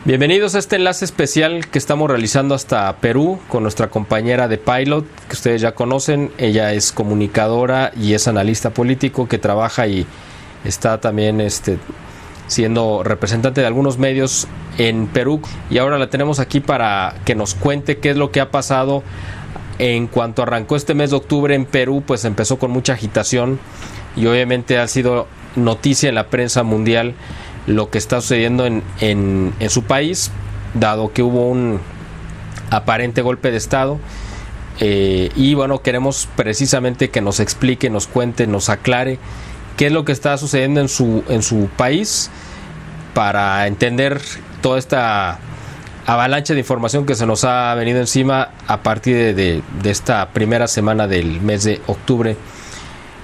Bienvenidos a este enlace especial que estamos realizando hasta Perú con nuestra compañera de Pilot, que ustedes ya conocen. Ella es comunicadora y es analista político que trabaja y está también siendo representante de algunos medios en Perú. Y ahora la tenemos aquí para que nos cuente qué es lo que ha pasado en cuanto arrancó este mes de octubre en Perú. Pues empezó con mucha agitación y obviamente ha sido noticia en la prensa mundial lo que está sucediendo en su país, dado que hubo un aparente golpe de Estado. Y bueno, queremos precisamente que nos explique, nos cuente, nos aclare qué es lo que está sucediendo en su país para entender toda esta avalancha de información que se nos ha venido encima a partir de esta primera semana del mes de octubre.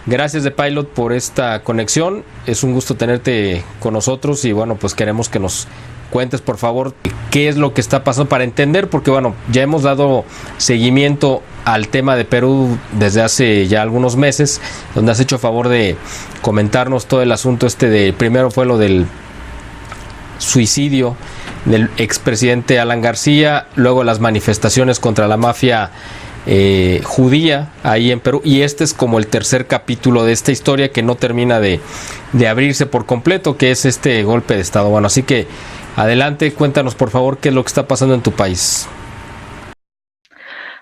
Gracias de Pilot por esta conexión, es un gusto tenerte con nosotros y bueno, pues queremos que nos cuentes por favor qué es lo que está pasando para entender, porque bueno, ya hemos dado seguimiento al tema de Perú desde hace ya algunos meses, donde has hecho favor de comentarnos todo el asunto primero fue lo del suicidio del expresidente Alan García, luego las manifestaciones contra la mafia judía ahí en Perú, y este es como el tercer capítulo de esta historia que no termina de abrirse por completo, que es este golpe de Estado. Bueno, así que adelante, cuéntanos por favor qué es lo que está pasando en tu país.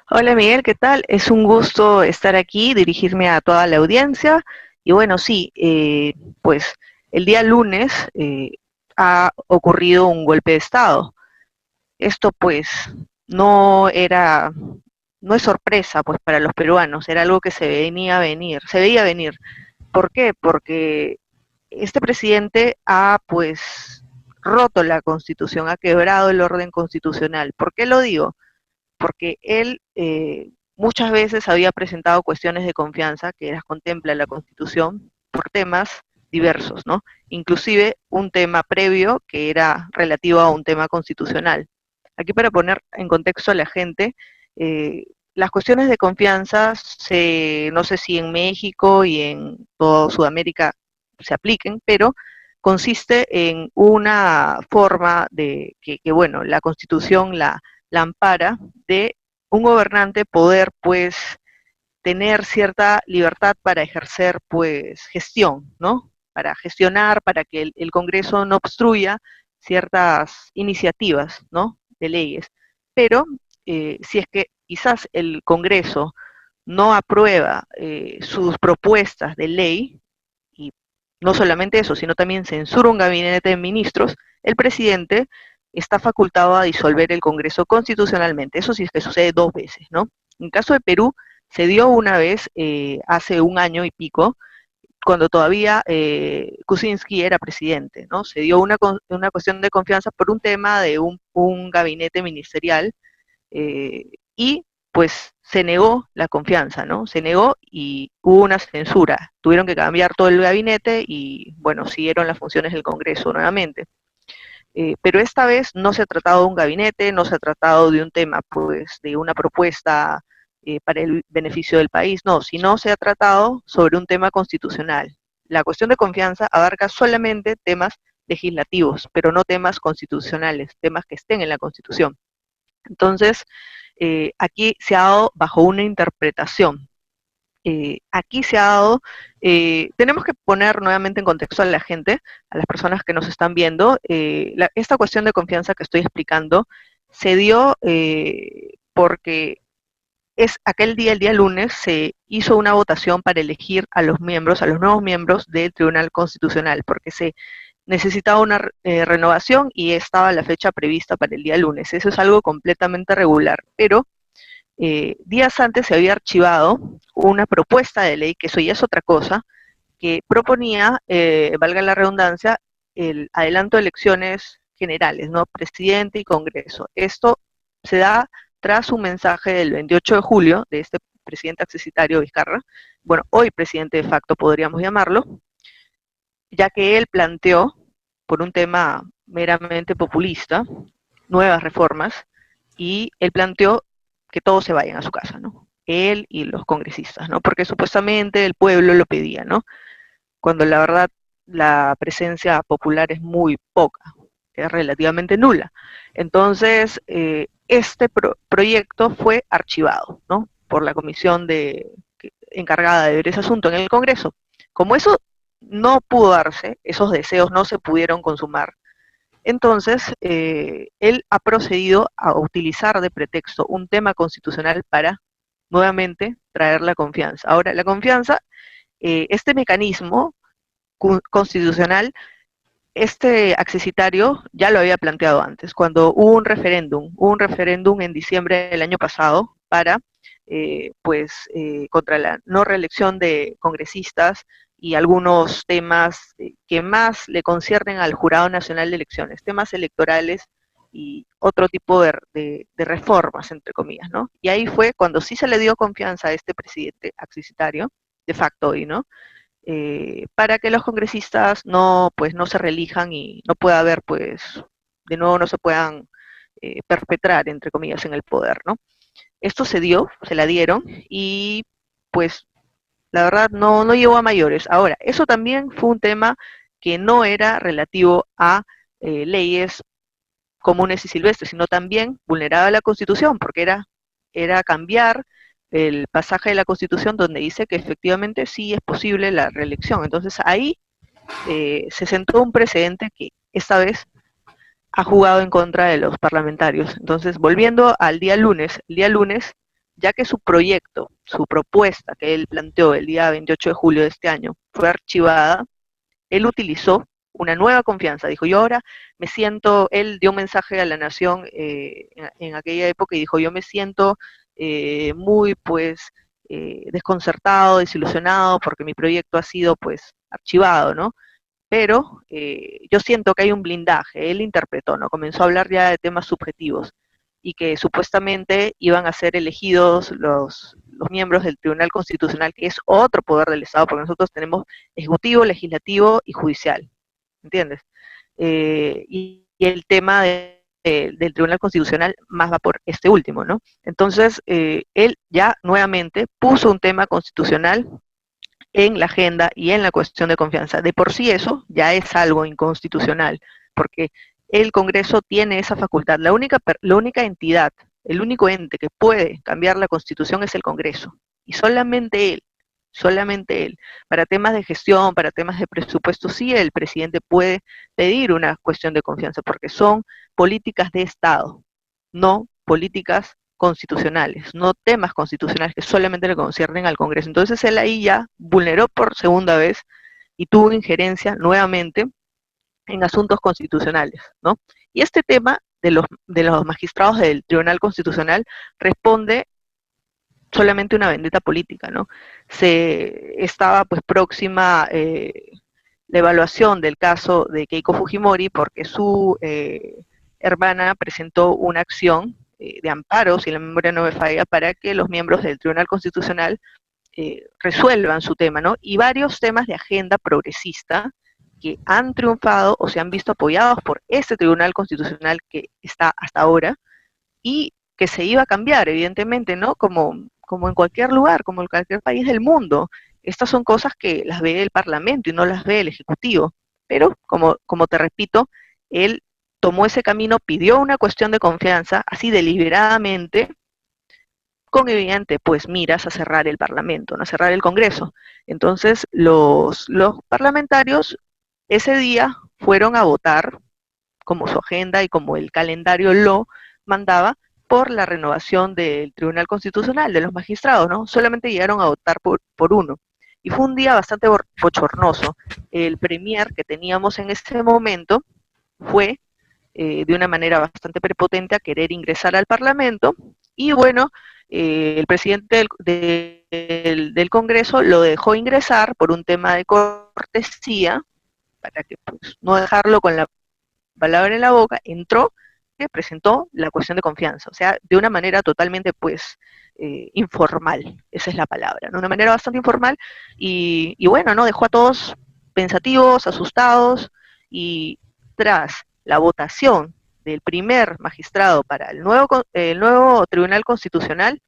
Hola Miguel, ¿qué tal? Es un gusto estar aquí, dirigirme a toda la audiencia. Y bueno, sí, pues el día lunes ha ocurrido un golpe de Estado. Esto pues no era, no es sorpresa pues para los peruanos, era algo que se veía venir. ¿Por qué? Porque este presidente ha pues roto la Constitución, ha quebrado el orden constitucional. ¿Por qué lo digo? Porque él muchas veces había presentado cuestiones de confianza que las contempla la Constitución por temas diversos, ¿no? Inclusive un tema previo que era relativo a un tema constitucional. Aquí para poner en contexto a la gente, las cuestiones de confianza, no sé si en México y en toda Sudamérica se apliquen, pero consiste en una forma de que bueno, la Constitución la ampara de un gobernante poder pues tener cierta libertad para ejercer pues gestión, ¿no? Para gestionar, para que el Congreso no obstruya ciertas iniciativas, ¿no? De leyes. Pero si es que quizás el Congreso no aprueba sus propuestas de ley, y no solamente eso, sino también censura un gabinete de ministros, el presidente está facultado a disolver el Congreso constitucionalmente. Eso sí es que sucede dos veces, ¿no? En el caso de Perú, se dio una vez hace un año y pico, cuando todavía Kuczynski era presidente, ¿no? Se dio una cuestión de confianza por un tema de un gabinete ministerial y pues se negó la confianza, ¿no? Se negó y hubo una censura. Tuvieron que cambiar todo el gabinete y, bueno, siguieron las funciones del Congreso nuevamente. Pero esta vez no se ha tratado de un gabinete, no se ha tratado de un tema, pues, de una propuesta para el beneficio del país, no, sino se ha tratado sobre un tema constitucional. La cuestión de confianza abarca solamente temas legislativos, pero no temas constitucionales, temas que estén en la Constitución. Entonces, aquí se ha dado bajo una interpretación. Aquí se ha dado, tenemos que poner nuevamente en contexto a la gente, a las personas que nos están viendo, esta cuestión de confianza que estoy explicando se dio porque es aquel día, el día lunes, se hizo una votación para elegir a los miembros, a los nuevos miembros del Tribunal Constitucional, porque se necesitaba una renovación y estaba la fecha prevista para el día lunes. Eso es algo completamente regular, pero días antes se había archivado una propuesta de ley, que eso ya es otra cosa, que proponía, valga la redundancia, el adelanto de elecciones generales, ¿no? Presidente y Congreso. Esto se da tras un mensaje del 28 de julio de este presidente accesitario Vizcarra, bueno, hoy presidente de facto podríamos llamarlo, ya que él planteó, por un tema meramente populista, nuevas reformas, y él planteó que todos se vayan a su casa, ¿no? Él y los congresistas, ¿no? Porque supuestamente el pueblo lo pedía, ¿no? Cuando la verdad la presencia popular es muy poca. es relativamente nula. Entonces, este proyecto fue archivado, ¿no?, por la comisión encargada de ver ese asunto en el Congreso. Como eso no pudo darse, esos deseos no se pudieron consumar, entonces él ha procedido a utilizar de pretexto un tema constitucional para nuevamente traer la confianza. Ahora, la confianza, este mecanismo constitucional, este accesitario ya lo había planteado antes, cuando hubo un referéndum en diciembre del año pasado para, contra la no reelección de congresistas y algunos temas que más le conciernen al Jurado Nacional de Elecciones, temas electorales y otro tipo de reformas, entre comillas, ¿no? Y ahí fue cuando sí se le dio confianza a este presidente accesitario, de facto hoy, ¿no?, para que los congresistas no, pues, no se reelijan y no pueda haber, pues, de nuevo no se puedan perpetrar, entre comillas, en el poder, ¿no? Esto se dio, se la dieron y, pues, la verdad no llegó a mayores. Ahora, eso también fue un tema que no era relativo a leyes comunes y silvestres, sino también vulneraba la Constitución, porque era cambiar el pasaje de la Constitución donde dice que efectivamente sí es posible la reelección. Entonces ahí se sentó un precedente que esta vez ha jugado en contra de los parlamentarios. Entonces, volviendo al día lunes, el día lunes, ya que su proyecto, su propuesta que él planteó el día 28 de julio de este año fue archivada, él utilizó una nueva confianza. Dijo, yo ahora me siento, él dio un mensaje a la nación en aquella época y dijo, yo me siento muy, pues, desconcertado, desilusionado, porque mi proyecto ha sido, pues, archivado, ¿no? Pero yo siento que hay un blindaje. Él interpretó, ¿no? Comenzó a hablar ya de temas subjetivos y que supuestamente iban a ser elegidos los miembros del Tribunal Constitucional, que es otro poder del Estado, porque nosotros tenemos ejecutivo, legislativo y judicial, ¿entiendes? Y el tema del Tribunal Constitucional más va por este último, ¿no? Entonces, él ya nuevamente puso un tema constitucional en la agenda y en la cuestión de confianza. De por sí eso ya es algo inconstitucional, porque el Congreso tiene esa facultad. La única entidad, el único ente que puede cambiar la Constitución es el Congreso, y solamente él. Solamente él. Para temas de gestión, para temas de presupuesto, sí el presidente puede pedir una cuestión de confianza, porque son políticas de Estado, no políticas constitucionales, no temas constitucionales que solamente le conciernen al Congreso. Entonces él ahí ya vulneró por segunda vez y tuvo injerencia nuevamente en asuntos constitucionales, ¿no? Y este tema de los magistrados del Tribunal Constitucional responde solamente una vendetta política, ¿no? Se estaba pues próxima la evaluación del caso de Keiko Fujimori porque su hermana presentó una acción de amparo, si la memoria no me falla, para que los miembros del Tribunal Constitucional resuelvan su tema, ¿no? Y varios temas de agenda progresista que han triunfado o se han visto apoyados por este Tribunal Constitucional que está hasta ahora y que se iba a cambiar, evidentemente, ¿no? Como en cualquier lugar, como en cualquier país del mundo. Estas son cosas que las ve el Parlamento y no las ve el Ejecutivo. Pero, como te repito, él tomó ese camino, pidió una cuestión de confianza, así deliberadamente, con evidente, pues, miras a cerrar el Parlamento, ¿no? A cerrar el Congreso. Entonces, los parlamentarios ese día fueron a votar, como su agenda y como el calendario lo mandaba, por la renovación del Tribunal Constitucional, de los magistrados, ¿no? Solamente llegaron a votar por uno. Y fue un día bastante bochornoso. El premier que teníamos en ese momento fue de una manera bastante prepotente a querer ingresar al Parlamento y bueno, el presidente del Congreso lo dejó ingresar por un tema de cortesía, para que pues, no dejarlo con la palabra en la boca, entró y presentó la cuestión de confianza, o sea, de una manera totalmente, pues, informal, esa es la palabra, ¿no? Una manera bastante informal y bueno, ¿no? Dejó a todos pensativos, asustados y tras la votación del primer magistrado para el nuevo Tribunal Constitucional,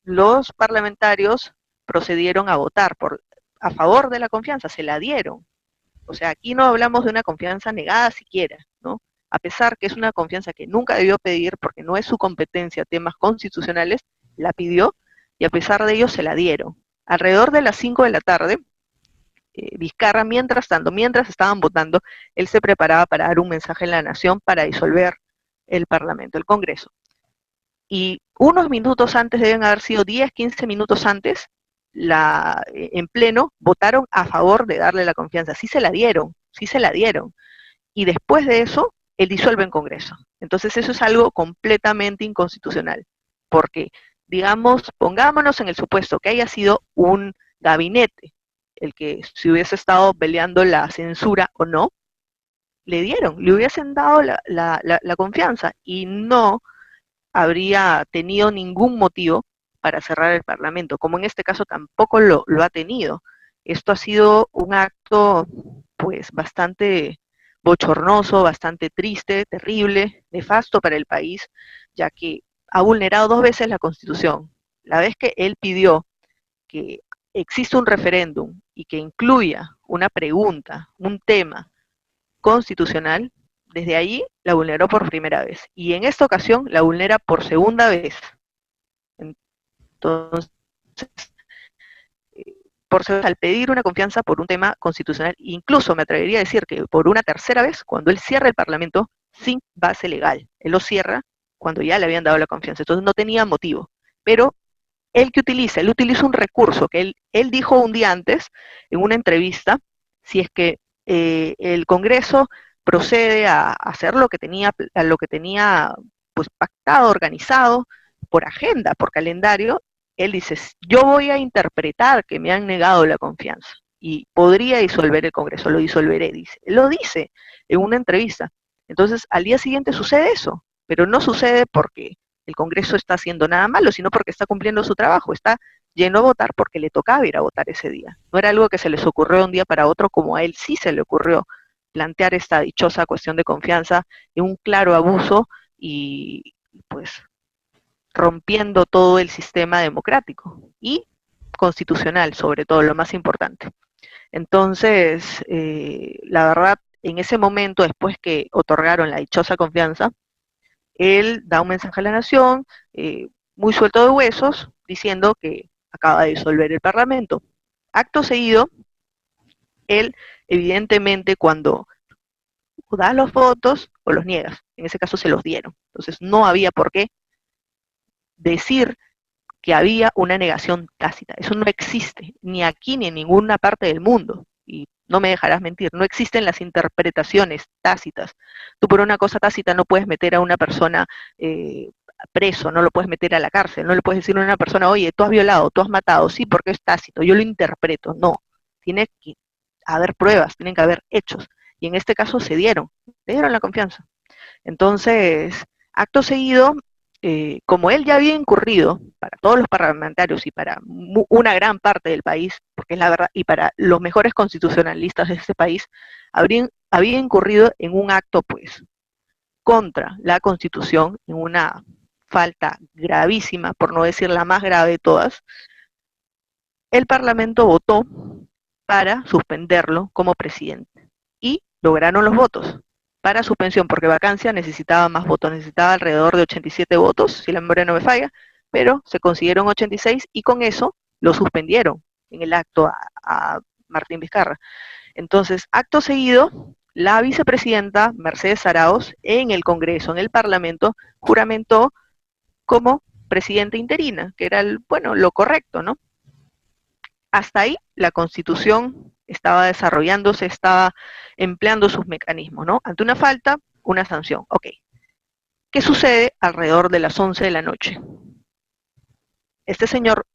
los parlamentarios procedieron a votar a favor de la confianza, se la dieron. O sea, aquí no hablamos de una confianza negada siquiera, a pesar que es una confianza que nunca debió pedir porque no es su competencia, temas constitucionales, la pidió y a pesar de ello se la dieron. Alrededor de las 5 de la tarde, Vizcarra, mientras tanto, mientras estaban votando, él se preparaba para dar un mensaje en la nación para disolver el Parlamento, el Congreso. Y unos minutos antes, deben haber sido 10, 15 minutos antes, en pleno, votaron a favor de darle la confianza. Sí se la dieron, sí se la dieron. Y después de eso, él disuelve en Congreso. Entonces eso es algo completamente inconstitucional, porque, digamos, pongámonos en el supuesto que haya sido un gabinete el que si hubiese estado peleando la censura o no, le hubiesen dado la confianza y no habría tenido ningún motivo para cerrar el Parlamento, como en este caso tampoco lo ha tenido. Esto ha sido un acto pues bastante bochornoso, bastante triste, terrible, nefasto para el país, ya que ha vulnerado 2 veces la Constitución. La vez que él pidió que exista un referéndum y que incluya una pregunta, un tema constitucional, desde ahí la vulneró por primera vez. Y en esta ocasión la vulnera por segunda vez. Entonces, al pedir una confianza por un tema constitucional, incluso me atrevería a decir que por una tercera vez, cuando él cierra el Parlamento sin base legal. Él lo cierra cuando ya le habían dado la confianza. Entonces no tenía motivo. Pero él utiliza un recurso que él dijo un día antes en una entrevista, si es que el Congreso procede a hacer lo que tenía pues pactado, organizado, por agenda, por calendario, él dice, yo voy a interpretar que me han negado la confianza y podría disolver el Congreso, lo disolveré, dice. Él lo dice en una entrevista. Entonces, al día siguiente sucede eso, pero no sucede porque el Congreso está haciendo nada malo, sino porque está cumpliendo su trabajo, está lleno a votar porque le tocaba ir a votar ese día. No era algo que se les ocurrió de un día para otro, como a él sí se le ocurrió plantear esta dichosa cuestión de confianza en un claro abuso y pues rompiendo todo el sistema democrático y constitucional, sobre todo, lo más importante. Entonces, la verdad, en ese momento, después que otorgaron la dichosa confianza, él da un mensaje a la nación, muy suelto de huesos, diciendo que acaba de disolver el Parlamento. Acto seguido, él, evidentemente, cuando da los votos o los niegas, en ese caso se los dieron. Entonces, no había por qué decir que había una negación tácita. Eso no existe, ni aquí ni en ninguna parte del mundo. Y no me dejarás mentir, no existen las interpretaciones tácitas. Tú por una cosa tácita no puedes meter a una persona preso, no lo puedes meter a la cárcel, no le puedes decir a una persona, oye, tú has violado, tú has matado, sí, porque es tácito, yo lo interpreto. No, tiene que haber pruebas, tienen que haber hechos. Y en este caso se dieron, le dieron la confianza. Entonces, acto seguido, como él ya había incurrido para todos los parlamentarios y para una gran parte del país, porque es la verdad, y para los mejores constitucionalistas de este país, había incurrido en un acto, pues, contra la Constitución, en una falta gravísima, por no decir la más grave de todas, el Parlamento votó para suspenderlo como presidente y lograron los votos para suspensión, porque vacancia necesitaba más votos, necesitaba alrededor de 87 votos, si la memoria no me falla, pero se consiguieron 86 y con eso lo suspendieron en el acto a Martín Vizcarra. Entonces, acto seguido, la vicepresidenta Mercedes Arauz en el Congreso, en el Parlamento, juramentó como presidenta interina, que era lo correcto, ¿no? Hasta ahí la Constitución estaba desarrollándose, estaba empleando sus mecanismos, ¿no? Ante una falta, una sanción. Ok. ¿Qué sucede alrededor de las 11 de la noche? Este señor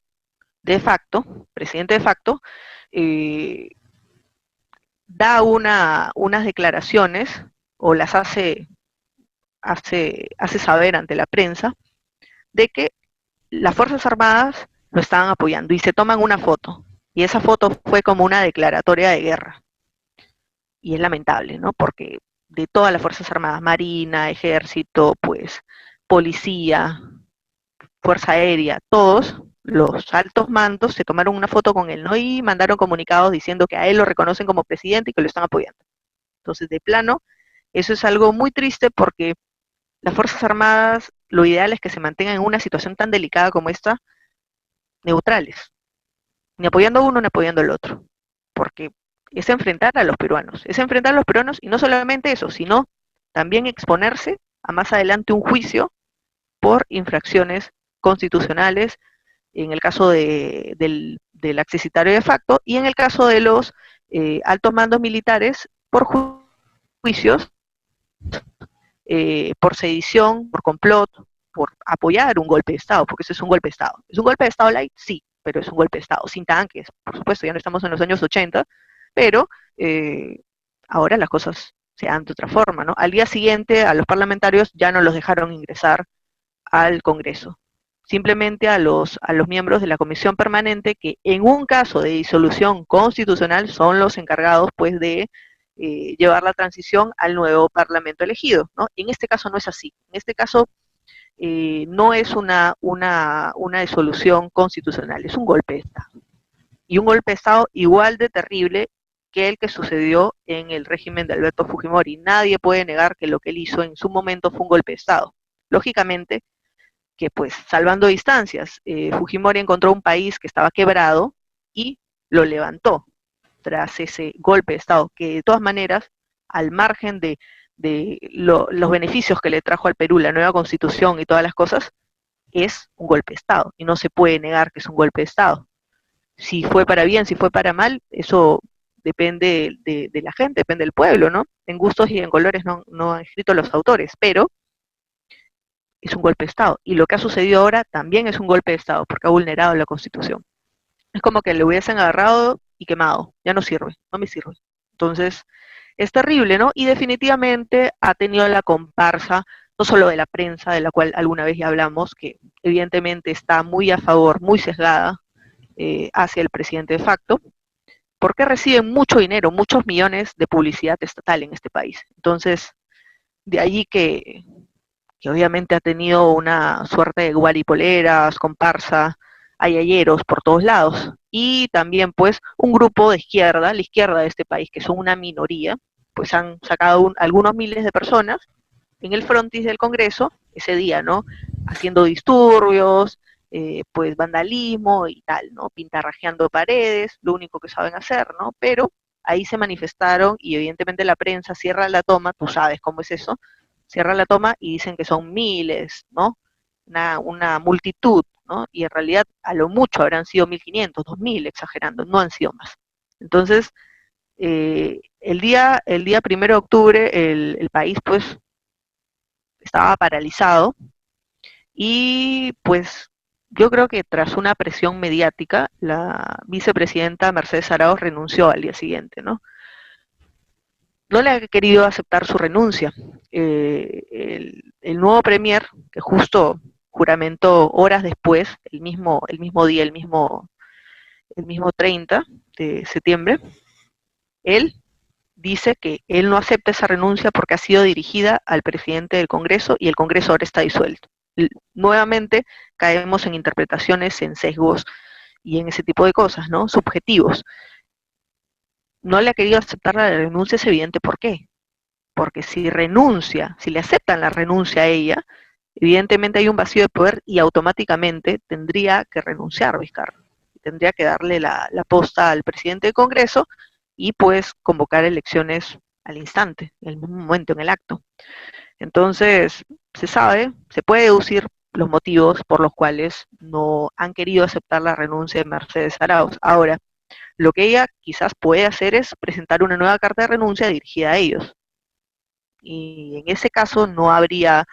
de facto, presidente de facto, da unas declaraciones o las hace saber ante la prensa de que las Fuerzas Armadas lo estaban apoyando y se toman una foto. Y esa foto fue como una declaratoria de guerra. Y es lamentable, ¿no? Porque de todas las Fuerzas Armadas, Marina, Ejército, pues, Policía, Fuerza Aérea, todos los altos mandos se tomaron una foto con él, ¿no? Y mandaron comunicados diciendo que a él lo reconocen como presidente y que lo están apoyando. Entonces, de plano, Eso es algo muy triste porque las Fuerzas Armadas, lo ideal es que se mantengan en una situación tan delicada como esta, neutrales, ni apoyando a uno ni apoyando al otro, porque es enfrentar a los peruanos, es enfrentar a los peruanos y no solamente eso, sino también exponerse a más adelante un juicio por infracciones constitucionales, en el caso del accesitario de facto y en el caso de los altos mandos militares por juicios, por sedición, por complot, por apoyar un golpe de Estado, porque eso es un golpe de Estado. ¿Es un golpe de Estado light? Sí, pero es un golpe de Estado, sin tanques, por supuesto, ya no estamos en los años 80, pero ahora las cosas se dan de otra forma, ¿no? Al día siguiente a los parlamentarios ya no los dejaron ingresar al Congreso, simplemente a los miembros de la comisión permanente que en un caso de disolución constitucional son los encargados pues de llevar la transición al nuevo parlamento elegido, ¿no? Y en este caso no es así, en este caso no es una disolución constitucional, es un golpe de Estado. Y un golpe de Estado igual de terrible que el que sucedió en el régimen de Alberto Fujimori. Nadie puede negar que lo que él hizo en su momento fue un golpe de Estado. Lógicamente, que pues salvando distancias, Fujimori encontró un país que estaba quebrado y lo levantó tras ese golpe de Estado, que de todas maneras, al margen los beneficios que le trajo al Perú la nueva constitución y todas las cosas, es un golpe de Estado y no se puede negar que es un golpe de Estado. Si fue para bien, si fue para mal, eso depende de la gente, depende del pueblo, ¿no? En gustos y en colores no han escrito los autores, pero es un golpe de Estado. Y lo que ha sucedido ahora también es un golpe de Estado, porque ha vulnerado la Constitución. Es como que le hubiesen agarrado y quemado, ya no sirve, no me sirve. Entonces, es terrible, ¿no? Y definitivamente ha tenido la comparsa, no solo de la prensa, de la cual alguna vez ya hablamos, que evidentemente está muy a favor, muy sesgada hacia el presidente de facto, porque reciben mucho dinero, muchos millones de publicidad estatal en este país. Entonces, de allí que obviamente ha tenido una suerte de guaripoleras, comparsa, ayayeros por todos lados. Y también pues un grupo de izquierda, la izquierda de este país, que son una minoría, pues han sacado algunos miles de personas en el frontis del Congreso ese día, ¿no? Haciendo disturbios, pues vandalismo y tal, ¿no? Pintarrajeando paredes, lo único que saben hacer, ¿no? Pero ahí se manifestaron y evidentemente la prensa cierra la toma, tú sabes cómo es eso, cierra la toma y dicen que son miles, ¿no? Una multitud, ¿no? Y en realidad a lo mucho habrán sido 1.500, 2.000, exagerando, no han sido más. Entonces, el día 1 de octubre el país pues estaba paralizado y pues yo creo que tras una presión mediática, la vicepresidenta Mercedes Arauz renunció al día siguiente, ¿no? No le ha querido aceptar su renuncia. El nuevo premier, que justo juramentó horas después, el mismo día, el mismo 30 de septiembre, él dice que él no acepta esa renuncia porque ha sido dirigida al presidente del Congreso y el Congreso ahora está disuelto. Nuevamente caemos en interpretaciones, en sesgos y en ese tipo de cosas, ¿no? Subjetivos. No le ha querido aceptar la renuncia, es evidente por qué. Porque si renuncia, si le aceptan la renuncia a ella, evidentemente hay un vacío de poder y automáticamente tendría que renunciar Vizcarra. Tendría que darle la posta al presidente del Congreso y pues convocar elecciones al instante, en el mismo momento, en el acto. Entonces, se sabe, se puede deducir los motivos por los cuales no han querido aceptar la renuncia de Mercedes Arauz. Ahora, lo que ella quizás puede hacer es presentar una nueva carta de renuncia dirigida a ellos. Y en ese caso no habría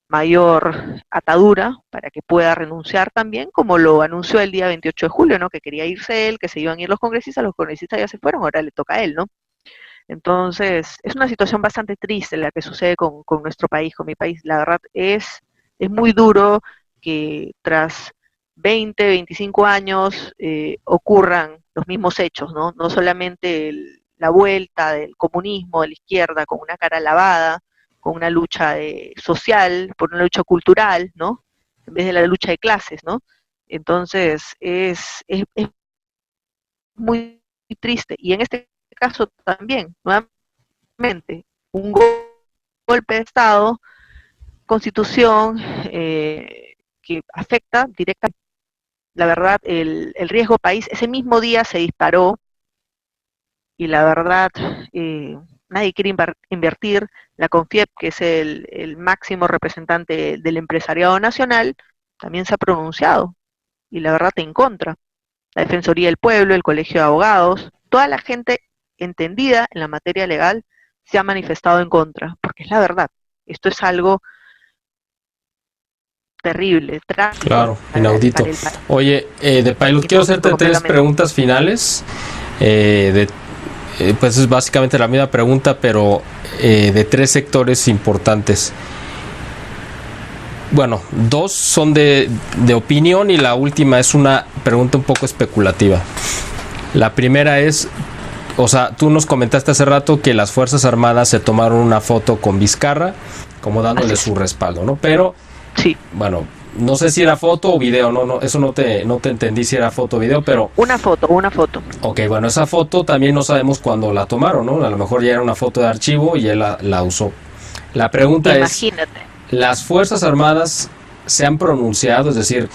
mayor atadura para que pueda renunciar también, como lo anunció el día 28 de julio, ¿no? Que quería irse él, que se iban a ir los congresistas ya se fueron, ahora le toca a él, ¿no? Entonces, es una situación bastante triste la que sucede con nuestro país, con mi país. La verdad es muy duro que tras 20, 25 años ocurran los mismos hechos, ¿no? No solamente la vuelta del comunismo, de la izquierda, con una cara lavada, con una lucha social, por una lucha cultural, ¿no? En vez de la lucha de clases, ¿no? Entonces, es muy triste. Y en este caso también, nuevamente, un golpe de Estado, constitución, que afecta directamente. La verdad, el riesgo país ese mismo día se disparó y la verdad, nadie quiere invertir. La CONFIEP, que es el máximo representante del empresariado nacional, también se ha pronunciado y la verdad en contra. La Defensoría del Pueblo, el Colegio de Abogados, toda la gente entendida en la materia legal se ha manifestado en contra, porque es la verdad. Esto es algo terrible, trágico. Claro, inaudito. Oye, de Pilot, quiero hacerte 3 preguntas finales. Pues es básicamente la misma pregunta, pero de 3 sectores importantes. Bueno, 2 son de opinión y la última es una pregunta un poco especulativa. La primera es, o sea, tú nos comentaste hace rato que las Fuerzas Armadas se tomaron una foto con Vizcarra, como dándole su respaldo, ¿no? Pero, sí, bueno, no sé si era foto o video, no, eso no te entendí si era foto o video, pero... Una foto. Ok, bueno, esa foto también no sabemos cuándo la tomaron, ¿no? A lo mejor ya era una foto de archivo y él la usó. La pregunta Imagínate. ¿las Fuerzas Armadas se han pronunciado? Es decir...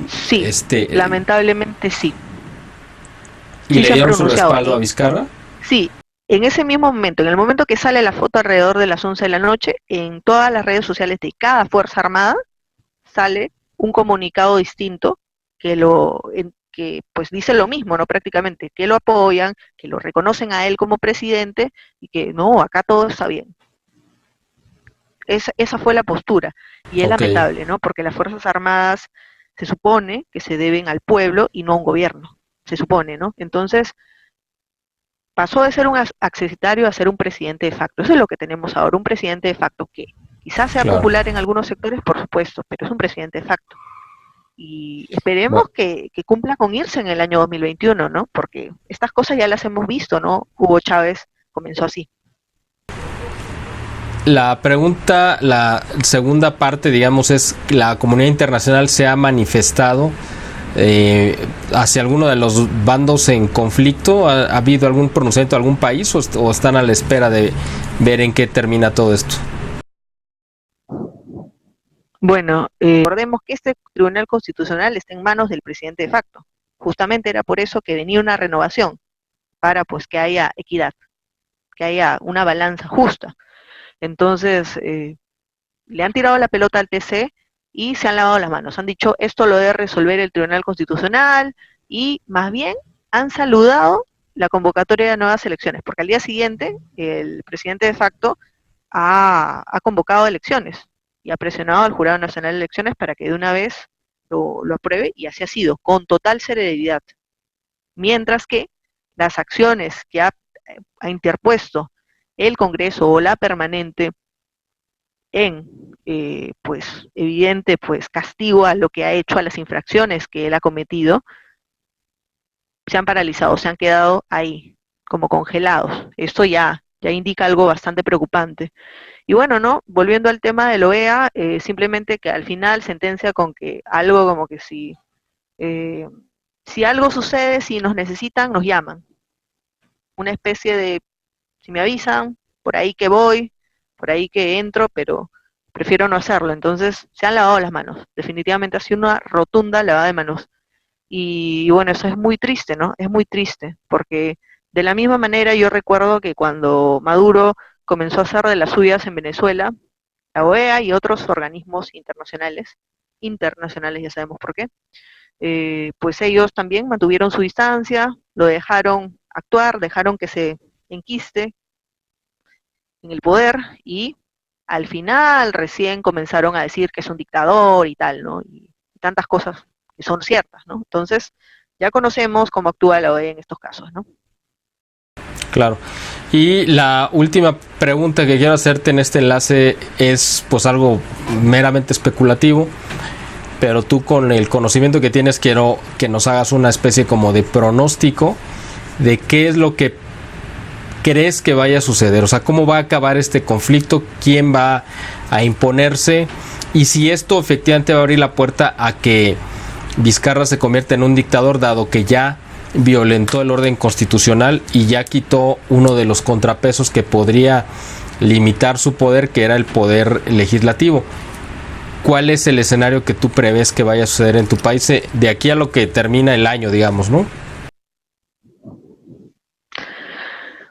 sí, lamentablemente sí. ¿Y le dieron su respaldo a Vizcarra? Sí, en ese mismo momento, en el momento que sale la foto alrededor de las 11 de la noche, en todas las redes sociales de cada Fuerza Armada sale un comunicado distinto que pues dice lo mismo, ¿no? Prácticamente, que lo apoyan, que lo reconocen a él como presidente y que no, acá todo está bien. Esa fue la postura y es lamentable, ¿no? Porque las Fuerzas Armadas se supone que se deben al pueblo y no a un gobierno, se supone, ¿no? Entonces pasó de ser un accesitario a ser un presidente de facto. Eso es lo que tenemos ahora, un presidente de facto que quizás sea popular en algunos sectores, por supuesto, pero es un presidente de facto. Y esperemos que cumpla con irse en el año 2021, ¿no? Porque estas cosas ya las hemos visto, ¿no? Hugo Chávez comenzó así. La pregunta, la segunda parte, digamos, es: ¿la comunidad internacional se ha manifestado hacia alguno de los bandos en conflicto? ¿Ha habido algún pronunciamiento de algún país o están a la espera de ver en qué termina todo esto? Bueno, recordemos que este Tribunal Constitucional está en manos del presidente de facto. Justamente era por eso que venía una renovación, para pues que haya equidad, que haya una balanza justa. Entonces, le han tirado la pelota al TC y se han lavado las manos. Han dicho, esto lo debe resolver el Tribunal Constitucional, y más bien han saludado la convocatoria de nuevas elecciones, porque al día siguiente el presidente de facto ha convocado elecciones y ha presionado al Jurado Nacional de Elecciones para que de una vez lo apruebe, y así ha sido, con total celeridad. Mientras que las acciones que ha interpuesto el Congreso o la permanente en pues evidente pues castigo a lo que ha hecho, a las infracciones que él ha cometido, se han paralizado, se han quedado ahí como congelados. Esto ya indica algo bastante preocupante. Y bueno, no, volviendo al tema de la OEA, simplemente que al final sentencia con que algo como que si algo sucede, si nos necesitan, nos llaman. Una especie de, si me avisan, por ahí que voy, por ahí que entro, pero prefiero no hacerlo. Entonces se han lavado las manos, definitivamente ha sido una rotunda lavada de manos. Y bueno, eso es muy triste, ¿no? Es muy triste, porque de la misma manera yo recuerdo que cuando Maduro comenzó a hacer de las suyas en Venezuela, la OEA y otros organismos internacionales ya sabemos por qué, pues ellos también mantuvieron su distancia, lo dejaron actuar, dejaron que se enquiste en el poder, y al final recién comenzaron a decir que es un dictador y tal, ¿no? Y tantas cosas que son ciertas, ¿no? Entonces, ya conocemos cómo actúa la OEA en estos casos, ¿no? Claro. Y la última pregunta que quiero hacerte en este enlace es pues algo meramente especulativo, pero tú, con el conocimiento que tienes, quiero que nos hagas una especie como de pronóstico de qué es lo que crees que vaya a suceder. O sea, cómo va a acabar este conflicto, quién va a imponerse, y si esto efectivamente va a abrir la puerta a que Vizcarra se convierta en un dictador, dado que ya violentó el orden constitucional y ya quitó uno de los contrapesos que podría limitar su poder, que era el poder legislativo. ¿Cuál es el escenario que tú prevés que vaya a suceder en tu país de aquí a lo que termina el año, digamos, ¿no?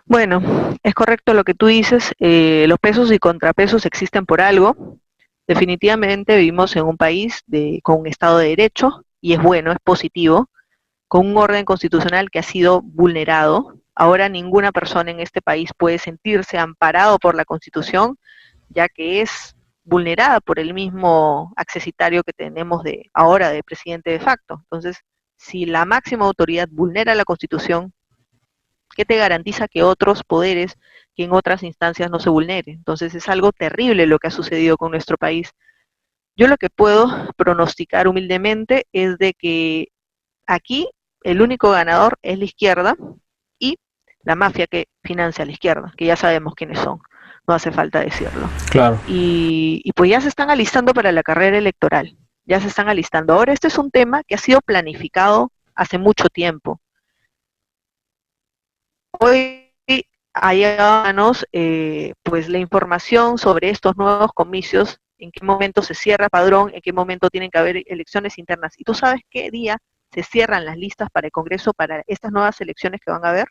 Bueno, es correcto lo que tú dices, los pesos y contrapesos existen por algo. Definitivamente vivimos en un país con un Estado de Derecho, y es bueno, es positivo, con un orden constitucional que ha sido vulnerado. Ahora ninguna persona en este país puede sentirse amparado por la Constitución, ya que es vulnerada por el mismo accesitario que tenemos ahora de presidente de facto. Entonces, si la máxima autoridad vulnera la Constitución, ¿qué te garantiza que otros poderes, que en otras instancias no se vulnere? Entonces es algo terrible lo que ha sucedido con nuestro país. Yo lo que puedo pronosticar humildemente es de que aquí el único ganador es la izquierda y la mafia que financia a la izquierda, que ya sabemos quiénes son, no hace falta decirlo. Claro. Y pues ya se están alistando para la carrera electoral, ya se están alistando. Ahora este es un tema que ha sido planificado hace mucho tiempo. Hoy hay a manos pues la información sobre estos nuevos comicios, en qué momento se cierra padrón, en qué momento tienen que haber elecciones internas. ¿Y tú sabes qué día se cierran las listas para el Congreso para estas nuevas elecciones que van a haber?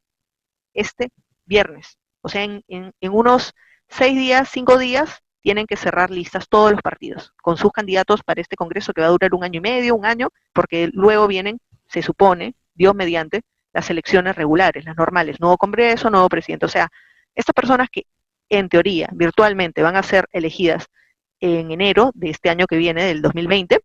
Este viernes. O sea, en unos 6 días, 5 días, tienen que cerrar listas todos los partidos con sus candidatos para este Congreso que va a durar 1 año y medio, 1 año, porque luego vienen, se supone, Dios mediante, las elecciones regulares, las normales, nuevo Congreso, nuevo presidente. O sea, estas personas que en teoría, virtualmente, van a ser elegidas en enero de este año que viene, del 2020,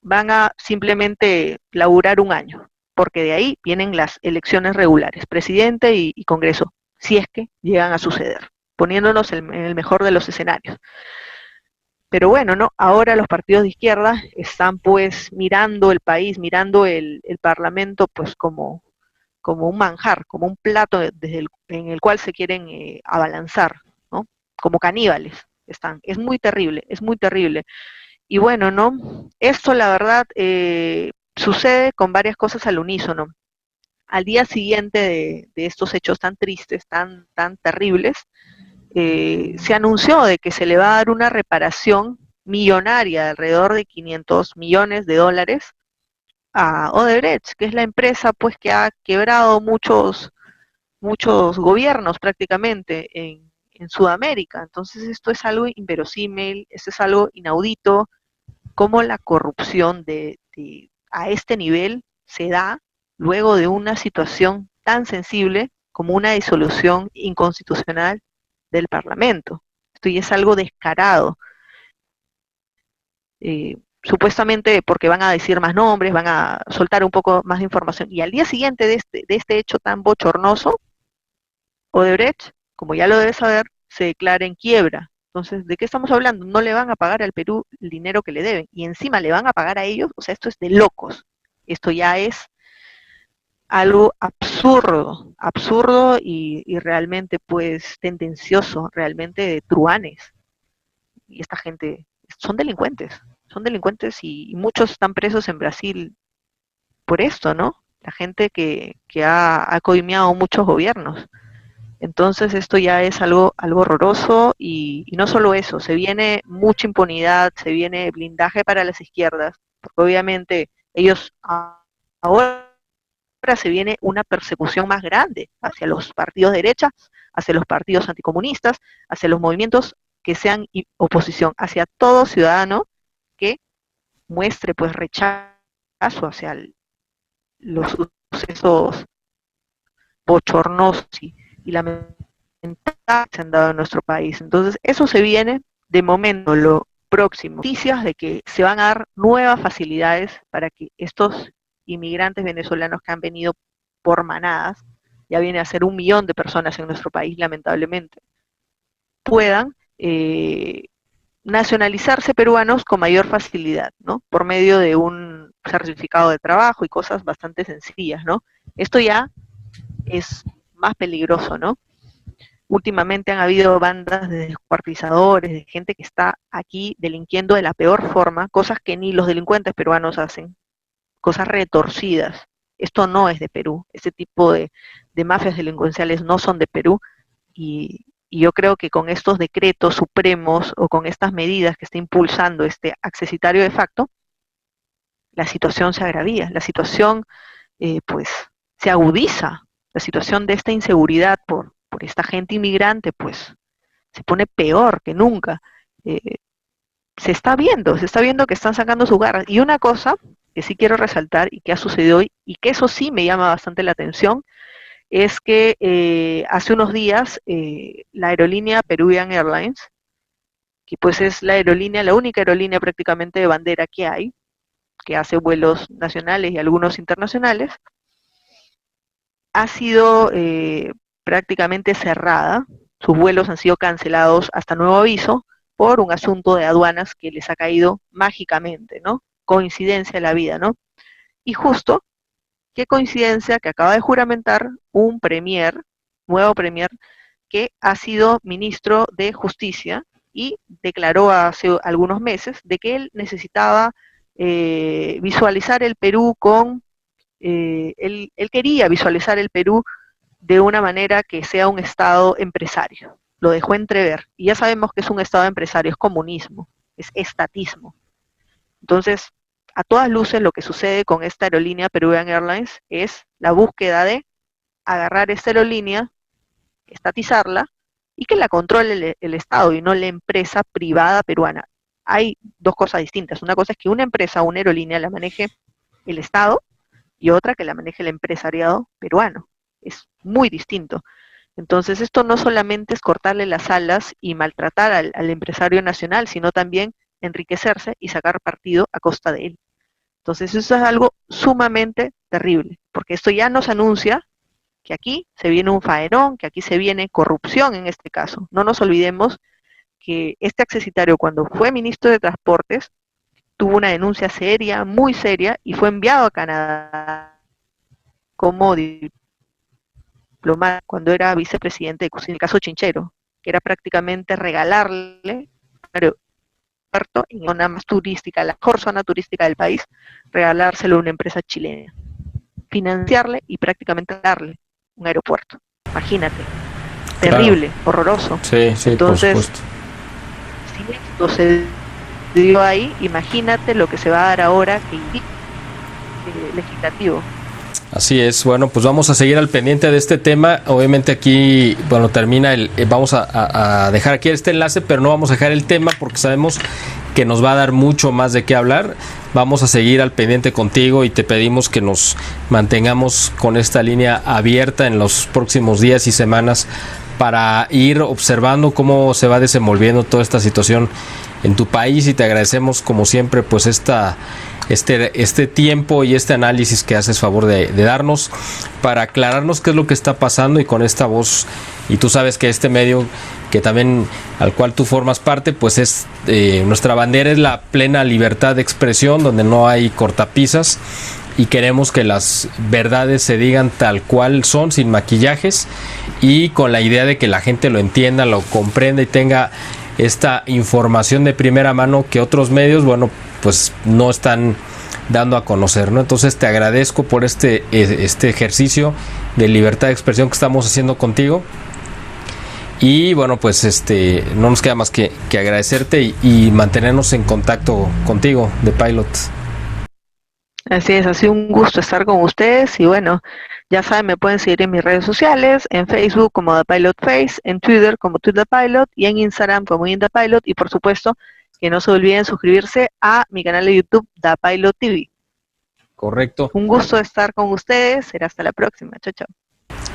van a simplemente laburar 1 año, porque de ahí vienen las elecciones regulares, presidente y Congreso, si es que llegan a suceder, poniéndonos en el mejor de los escenarios. Pero bueno, ¿no? Ahora los partidos de izquierda están pues mirando el país, mirando el Parlamento pues como un manjar, como un plato en el cual se quieren abalanzar, ¿no? Como caníbales están. Es muy terrible, es muy terrible. Y bueno, ¿no? Esto la verdad sucede con varias cosas al unísono. Al día siguiente de estos hechos tan tristes, tan terribles, se anunció de que se le va a dar una reparación millonaria de alrededor de 500 millones de dólares a Odebrecht, que es la empresa pues que ha quebrado muchos gobiernos prácticamente en Sudamérica. Entonces esto es algo inverosímil, esto es algo inaudito, cómo la corrupción a este nivel se da luego de una situación tan sensible como una disolución inconstitucional del Parlamento. Esto ya es algo descarado. Supuestamente porque van a decir más nombres, van a soltar un poco más de información. Y al día siguiente de este hecho tan bochornoso, Odebrecht, como ya lo debes saber, se declara en quiebra. Entonces, ¿de qué estamos hablando? No le van a pagar al Perú el dinero que le deben y encima le van a pagar a ellos. O sea, esto es de locos. Esto ya es algo absurdo, absurdo y realmente pues tendencioso, realmente de truanes. Y esta gente son delincuentes y muchos están presos en Brasil por esto, ¿no? La gente que ha coimeado muchos gobiernos. Entonces esto ya es algo horroroso y no solo eso, se viene mucha impunidad, se viene blindaje para las izquierdas, porque obviamente ellos ahora se viene una persecución más grande hacia los partidos de derecha, hacia los partidos anticomunistas, hacia los movimientos que sean oposición, hacia todo ciudadano que muestre pues rechazo hacia los sucesos bochornosos y lamentables que se han dado en nuestro país. Entonces, eso se viene de momento, lo próximo. Noticias de que se van a dar nuevas facilidades para que estos inmigrantes venezolanos que han venido por manadas, ya viene a ser 1 millón de personas en nuestro país, lamentablemente, puedan nacionalizarse peruanos con mayor facilidad, ¿no? Por medio de un certificado de trabajo y cosas bastante sencillas, ¿no? Esto ya es más peligroso, ¿no? Últimamente han habido bandas de descuartizadores, de gente que está aquí delinquiendo de la peor forma, cosas que ni los delincuentes peruanos hacen, cosas retorcidas. esto no es de Perú, este tipo de mafias delincuenciales no son de Perú, y yo creo que con estos decretos supremos o con estas medidas que está impulsando este accesitario de facto, la situación se agravía, la situación pues se agudiza, la situación de esta inseguridad por esta gente inmigrante pues se pone peor que nunca. Se está viendo que están sacando sus garras. Y una cosa que sí quiero resaltar y que ha sucedido hoy, y que eso sí me llama bastante la atención, es que hace unos días la aerolínea Peruvian Airlines, que pues es la única aerolínea prácticamente de bandera que hay, que hace vuelos nacionales y algunos internacionales, ha sido prácticamente cerrada, sus vuelos han sido cancelados hasta nuevo aviso por un asunto de aduanas que les ha caído mágicamente, ¿no? Coincidencia de la vida, ¿no? Y justo, qué coincidencia que acaba de juramentar un nuevo premier, que ha sido ministro de Justicia y declaró hace algunos meses de que él necesitaba visualizar el Perú él quería visualizar el Perú de una manera que sea un Estado empresario. Lo dejó entrever. Y ya sabemos que es un Estado empresario, es comunismo, es estatismo. Entonces, a todas luces, lo que sucede con esta aerolínea Peruvian Airlines es la búsqueda de agarrar esta aerolínea, estatizarla, y que la controle el Estado y no la empresa privada peruana. Hay dos cosas distintas. Una cosa es que una empresa, una aerolínea, la maneje el Estado, y otra que la maneje el empresariado peruano. Es muy distinto. Entonces, esto no solamente es cortarle las alas y maltratar al empresario nacional, sino también enriquecerse y sacar partido a costa de él. Entonces, eso es algo sumamente terrible, porque esto ya nos anuncia que aquí se viene un faenón, que aquí se viene corrupción en este caso. No nos olvidemos que este accesitario, cuando fue ministro de Transportes, tuvo una denuncia seria, muy seria, y fue enviado a Canadá como diplomado cuando era vicepresidente de en el caso Chinchero, que era prácticamente regalarle en la zona más turística, la mejor zona turística del país, regalárselo a una empresa chilena, financiarle y prácticamente darle un aeropuerto. Imagínate, terrible, claro. Horroroso. Sí, entonces, por supuesto. Si esto se dio ahí, imagínate lo que se va a dar ahora que legislativo. Así es, bueno, pues vamos a seguir al pendiente de este tema. Obviamente aquí, bueno, termina vamos a dejar aquí este enlace, pero no vamos a dejar el tema porque sabemos que nos va a dar mucho más de qué hablar. Vamos a seguir al pendiente contigo y te pedimos que nos mantengamos con esta línea abierta en los próximos días y semanas para ir observando cómo se va desenvolviendo toda esta situación en tu país, y te agradecemos como siempre pues este tiempo y este análisis que haces favor de darnos para aclararnos qué es lo que está pasando, y con esta voz, y tú sabes que este medio que también al cual tú formas parte, pues es nuestra bandera es la plena libertad de expresión, donde no hay cortapisas, y queremos que las verdades se digan tal cual son, sin maquillajes, y con la idea de que la gente lo entienda, lo comprenda y tenga esta información de primera mano que otros medios, bueno, pues no están dando a conocer, ¿no? Entonces te agradezco por este ejercicio de libertad de expresión que estamos haciendo contigo, y bueno, pues no nos queda más que agradecerte y mantenernos en contacto contigo, The Pilot. Así es, ha sido un gusto estar con ustedes, y bueno, ya saben, me pueden seguir en mis redes sociales, en Facebook como The Pilot Face, en Twitter como Twitter Pilot, y en Instagram como In The Pilot, y por supuesto que no se olviden suscribirse a mi canal de YouTube, The Pilot TV. Correcto. Un gusto estar con ustedes, será hasta la próxima, chao, chao.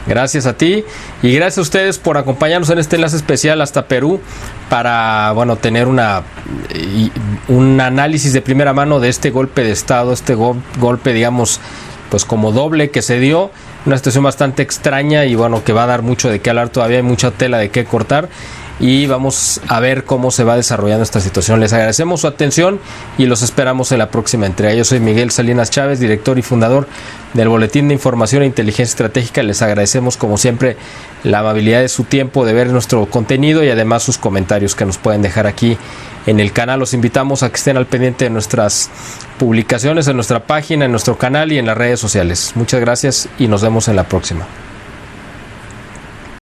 Gracias a ti y gracias a ustedes por acompañarnos en este enlace especial hasta Perú para, bueno, tener un análisis de primera mano de este golpe de Estado, este golpe, digamos, pues como doble que se dio una situación bastante extraña y bueno, que va a dar mucho de qué hablar todavía, hay mucha tela de qué cortar y vamos a ver cómo se va desarrollando esta situación. Les agradecemos su atención y los esperamos en la próxima entrega. Yo soy Miguel Salinas Chávez, director y fundador del Boletín de Información e Inteligencia Estratégica. Les agradecemos como siempre la amabilidad de su tiempo, de ver nuestro contenido y además sus comentarios que nos pueden dejar aquí en el canal. Los invitamos a que estén al pendiente de nuestras publicaciones en nuestra página, en nuestro canal y en las redes sociales. Muchas gracias y nos vemos en la próxima.